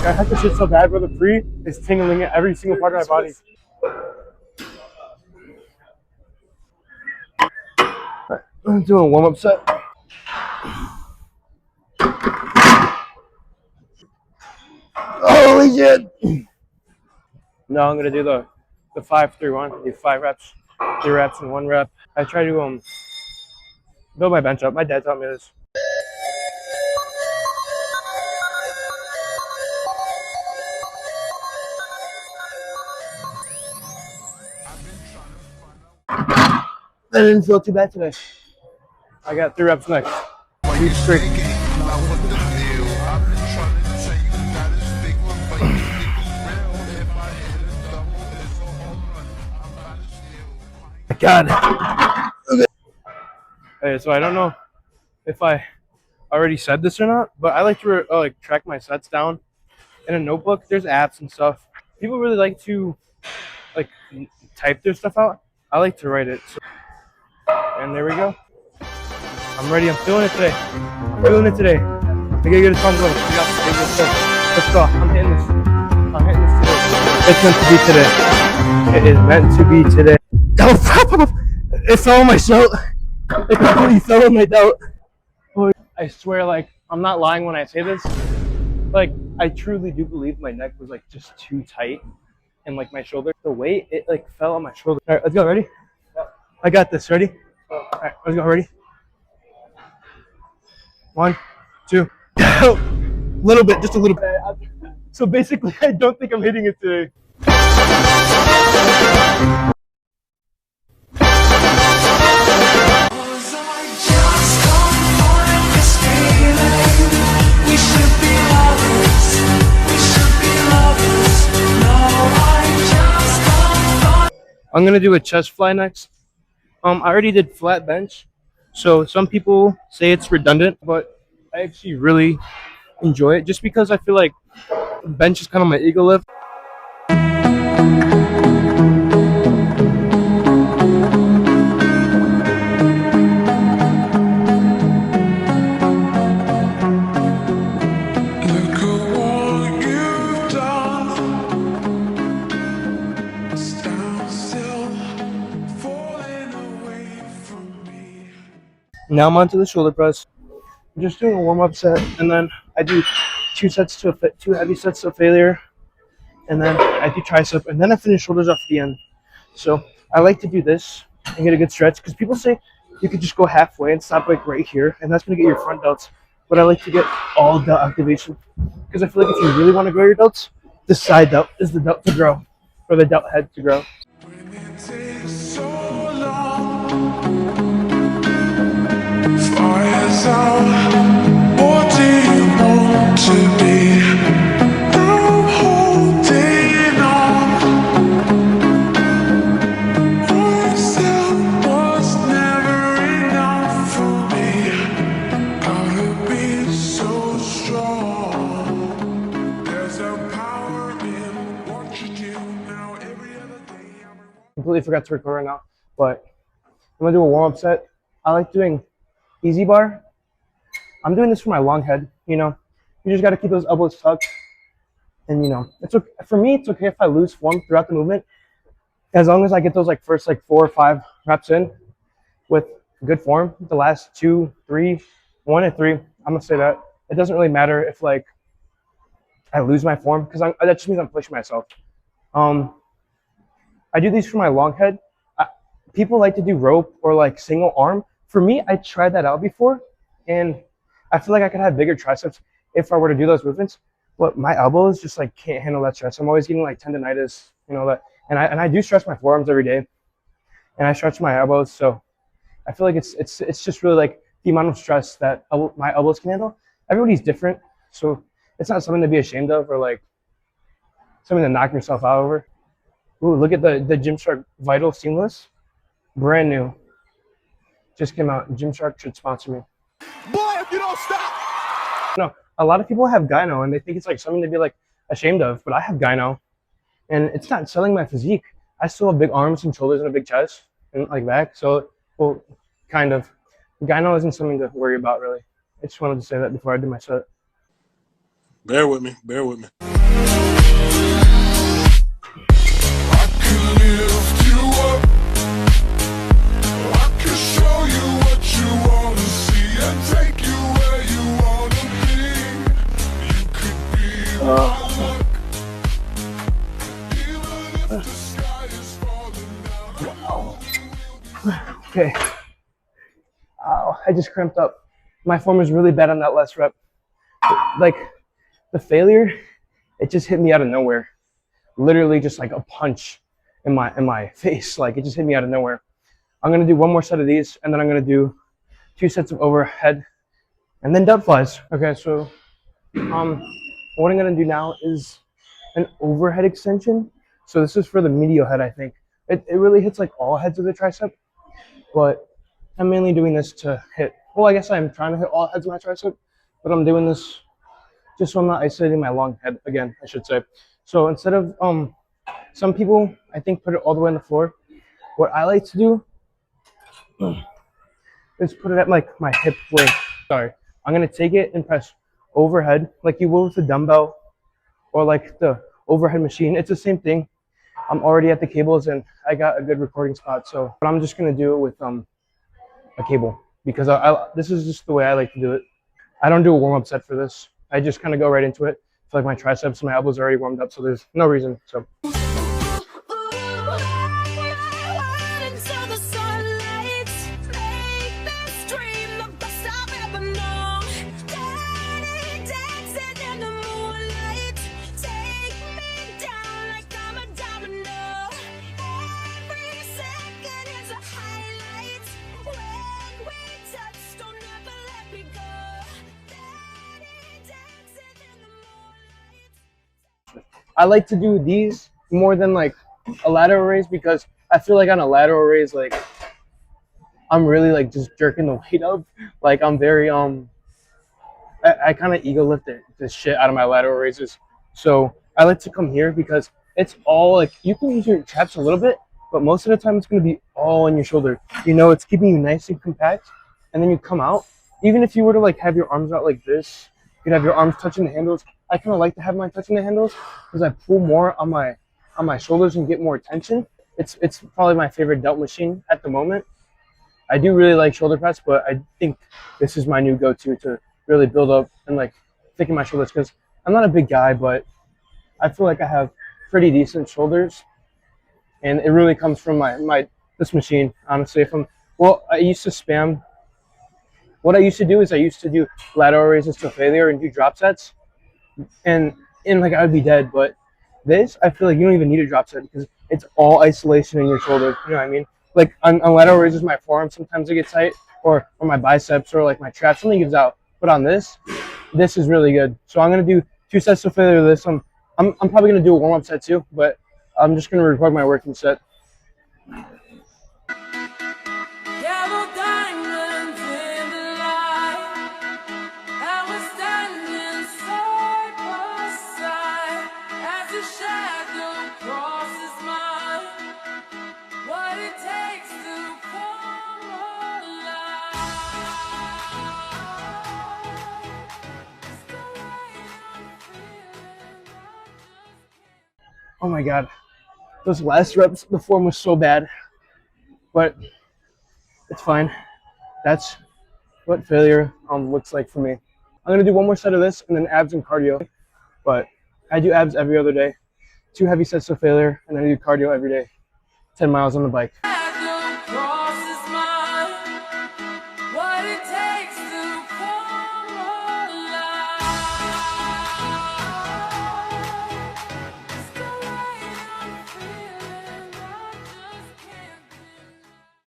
I had this shit so bad, but the free is tingling at every single part of my body. I'm doing a warm-up set. Holy shit! Now I'm gonna do the 5-3-1. Do 5 reps, 3 reps, and 1 rep. I try to build my bench up. My dad taught me this. That didn't feel too bad today. I got 3 reps next. Deep straight. God. Okay. Hey, so I don't know if I already said this or not, but I like to like track my sets down in a notebook. There's apps and stuff. People really like to like type their stuff out. I like to write it. So, and there we go. I'm ready. I'm feeling it today. I'm feeling it today. I gotta get a tongue going. Let's go. I'm hitting this. I'm hitting this today. It's meant to be today. It is meant to be today. Oh, it fell on my belt. It completely fell on my belt. I swear, like, I'm not lying when I say this. Like, I truly do believe my neck was like just too tight, and like my shoulder, the weight, it like fell on my shoulder. All right, let's go. Ready? I got this. Ready? All right, let's go. Ready? 1, 2. Little bit, just a little bit. So basically, I don't think I'm hitting it today. I'm gonna do a chest fly next. I already did flat bench, so some people say it's redundant, but I actually really enjoy it just because I feel like bench is kind of my ego lift. Now I'm onto the shoulder press. I'm just doing a warm-up set, and then I do 2 heavy sets to failure, and then I do tricep, and then I finish shoulders off at the end. So I like to do this and get a good stretch because people say you could just go halfway and stop like right here, and that's gonna get your front delts. But I like to get all delt activation because I feel like if you really want to grow your delts, the side delt is the delt to grow, or the delt head to grow. What do you want to be? I'm holding on. Myself was never enough for me. Gotta be so strong. There's a power in what you do now. Every other day. Completely forgot to record right now, but I'm gonna do a warm-up set. I like doing easy bar. I'm doing this for my long head, you know. You just got to keep those elbows tucked. And, you know, it's okay. For me, it's okay if I lose form throughout the movement. As long as I get those, like, first, like, 4 or 5 reps in with good form. The last 2, 3, 1 and 3, I'm going to say that. It doesn't really matter if, like, I lose my form because that just means I'm pushing myself. I do these for my long head. People like to do rope or, like, single arm. For me, I tried that out before, and I feel like I could have bigger triceps if I were to do those movements, but my elbows just like can't handle that stress. I'm always getting like tendonitis, you know, that, and I do stretch my forearms every day, and I stretch my elbows, so I feel like it's just really like the amount of stress that my elbows can handle. Everybody's different, so it's not something to be ashamed of or like something to knock yourself out over. Ooh, look at the Gymshark Vital Seamless, brand new. Just came out. Gymshark should sponsor me. Boy, if you don't stop! No, a lot of people have gyno and they think it's like something to be like ashamed of, but I have gyno and it's not selling my physique. I still have big arms and shoulders and a big chest and like back, so, well, kind of. Gyno isn't something to worry about really. I just wanted to say that before I do my set. Bear with me, bear with me. Okay. Ow, I just cramped up. My form was really bad on that last rep. Like the failure, it just hit me out of nowhere. Literally just like a punch in my face. Like it just hit me out of nowhere. I'm gonna do one more set of these, and then I'm gonna do 2 sets of overhead, and then dub flies. Okay, so what I'm gonna do now is an overhead extension. So this is for the medial head, I think. It really hits like all heads of the tricep, but I'm mainly doing this to hit, well, I guess I'm trying to hit all heads of my tricep, but I'm doing this just so I'm not isolating my long head again, I should say. So instead of, some people, I think, put it all the way on the floor. What I like to do is put it at like my hip width. Sorry. I'm gonna take it and press overhead like you will with the dumbbell or like the overhead machine. It's the same thing. I'm already at the cables and I got a good recording spot. So, but I'm just gonna do it with a cable because this is just the way I like to do it. I don't do a warm-up set for this. I just kind of go right into it. I feel like my triceps and my elbows are already warmed up, so there's no reason. So. I like to do these more than like a lateral raise because I feel like on a lateral raise, like I'm really like just jerking the weight up. Like I'm very I kind of ego lift the shit out of my lateral raises. So I like to come here because it's all like you can use your traps a little bit, but most of the time it's gonna be all on your shoulder. You know, it's keeping you nice and compact, and then you come out. Even if you were to like have your arms out like this, you could have your arms touching the handles. I kind of like to have mine touching the handles because I pull more on my shoulders and get more tension. It's probably my favorite delt machine at the moment. I do really like shoulder press, but I think this is my new go-to to really build up and like thicken my shoulders because I'm not a big guy, but I feel like I have pretty decent shoulders, and it really comes from this machine. Honestly, I used to spam. What I used to do is I used to do lateral raises to failure and do drop sets. And like I would be dead, but this I feel like you don't even need a drop set because it's all isolation in your shoulder. You know what I mean? Like on lateral raises, my forearm sometimes it gets tight, or my biceps, or like my traps, something gives out. But on this is really good. So I'm gonna do 2 sets of failure. This I'm probably gonna do a warm up set too, but I'm just gonna record my working set. Oh my god, those last reps, the form was so bad, but it's fine. That's what failure looks like for me. I'm gonna do one more set of this and then abs and cardio, but I do abs every other day. 2 heavy sets of failure, and then I do cardio every day. 10 miles on the bike.